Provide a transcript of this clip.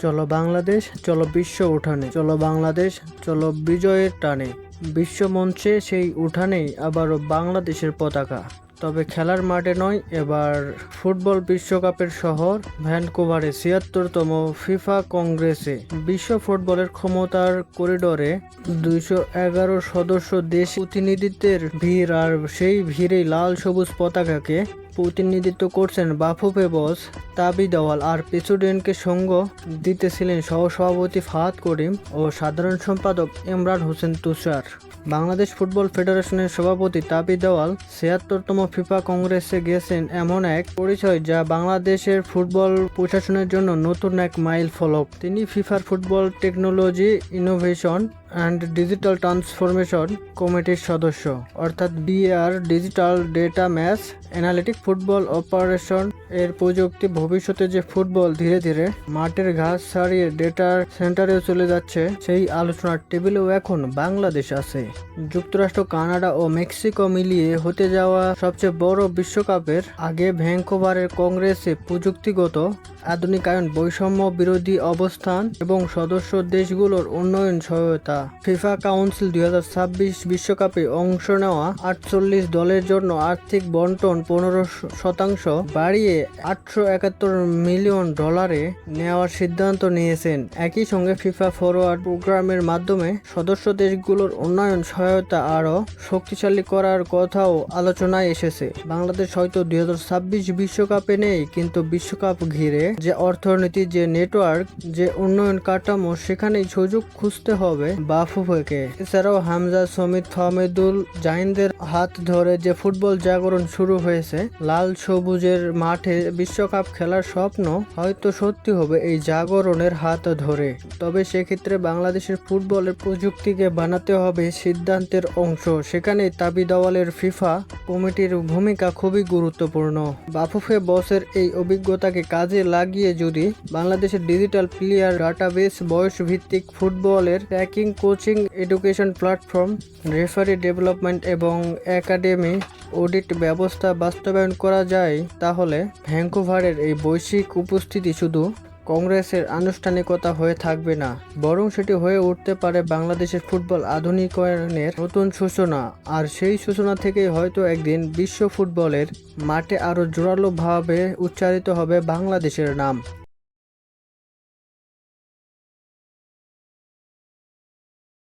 চলো বাংলাদেশ, চলো বিশ্ব উঠানে, চলো বাংলাদেশ, চলো বিজয়ের টানে। বিশ্ব মঞ্চে সেই উঠানেই আবারও বাংলাদেশের পতাকা, তবে খেলার মাঠে নয়। এবার ফুটবল বিশ্বকাপের শহর ভ্যানকুভারে ৭৬তম ফিফা কংগ্রেসে বিশ্ব ফুটবলের ক্ষমতার করিডোরে ২১১ সদস্য দেশ প্রতিনিধিত্বের ভিড়, আর সেই ভিড়েই লাল সবুজ পতাকাকে প্রতিনিধিত্ব করছেন বাফুফে বস তাবিদ আওয়াল, আর প্রেসিডেন্টকে সঙ্গ দিতেছিলেন সহসভাপতি ফাহাদ করিম ও সাধারণ সম্পাদক ইমরান হোসেন তুষার। বাংলাদেশ ফুটবল ফেডারেশনের সভাপতি তাবিদ আওয়াল ৭৬তম ফিফা কংগ্রেসে গেছেন এমন এক পরিচয় যা বাংলাদেশের ফুটবল প্রশাসনের জন্য নতুন এক মাইল ফলক। তিনি ফিফার football technology innovation and digital transformation কমিটির সদস্য, অর্থাৎ BAR digital data match analytic football operation এর প্রযুক্তি। ভবিষ্যতে যে ফুটবল ধীরে ধীরে মাঠের ঘাস ছাড়িয়ে ডেটার সেন্টারেও চলে যাচ্ছে, সেই আলোচনার টেবিলেও এখন বাংলাদেশ আছে। যুক্তরাষ্ট্র, কানাডা ও মেক্সিকো মিলিয়ে হতে যাওয়া সবচেয়ে বড় বিশ্বকাপের আগে ভ্যানকুভারের কংগ্রেসে প্রযুক্তিগত আধুনিকায়ন, বৈষম্য বিরোধী অবস্থান এবং সদস্য দেশগুলোর উন্নয়ন সহায়তা। ফিফা কাউন্সিল ২০২৬ বিশ্বকাপে অংশ নেওয়া ৪৮ দলের জন্য আর্থিক বন্টন ১৫% বাড়িয়ে $৮৭১ মিলিয়ন নেওয়ার সিদ্ধান্ত নিয়েছেন। একই সঙ্গে ফিফা ফরওয়ার্ড প্রোগ্রামের মাধ্যমে সদস্য দেশগুলোর উন্নয়ন সহায়তা আরও শক্তিশালী করার কথাও আলোচনায় এসেছে। বাংলাদেশ হয়তো ২০২৬ বিশ্বকাপে নেই, কিন্তু বিশ্বকাপ ঘিরে যে অর্থনীতি, যে নেটওয়ার্ক, যে উন্নয়ন কাঠামো, সেখানেই সুযোগ খুঁজতে হবে বাফুফেকে। এছাড়াও হামজা, সমিত, ফাহমিদুল জাহিনদের হাত ধরে যে ফুটবল জাগরণ শুরু হয়েছে, লাল সবুজের মাঠে বিশ্বকাপ খেলার স্বপ্ন হয়তো সত্যি হবে এই জাগরণের হাত ধরে। তবে সেক্ষেত্রে বাংলাদেশের ফুটবলের প্রযুক্তিকে বানাতে হবে সিদ্ধান্তের অংশ। সেখানেই তাবিদ আওয়ালের ফিফা কমিটির ভূমিকা খুবই গুরুত্বপূর্ণ। বাফুফে বসের এই অভিজ্ঞতাকে কাজে লাগিয়ে যদি বাংলাদেশের ডিজিটাল প্লেয়ার ডাটাবেস, বয়স ভিত্তিক ফুটবলের tracking, coaching, education platform, referee development এবং একাডেমি অডিট ব্যবস্থা বাস্তবায়ন করা যায়, তাহলে ভ্যানকুভারের এই বৈশ্বিক উপস্থিতি শুধু কংগ্রেসের আনুষ্ঠানিকতা হয়ে থাকবে না, বরং সেটি হয়ে উঠতে পারে বাংলাদেশের ফুটবল আধুনিকায়নের নতুন সূচনা। আর সেই সূচনা থেকেই হয়তো একদিন বিশ্ব ফুটবলের মাঠে আরও জোরালোভাবে উচ্চারিত হবে বাংলাদেশের নাম।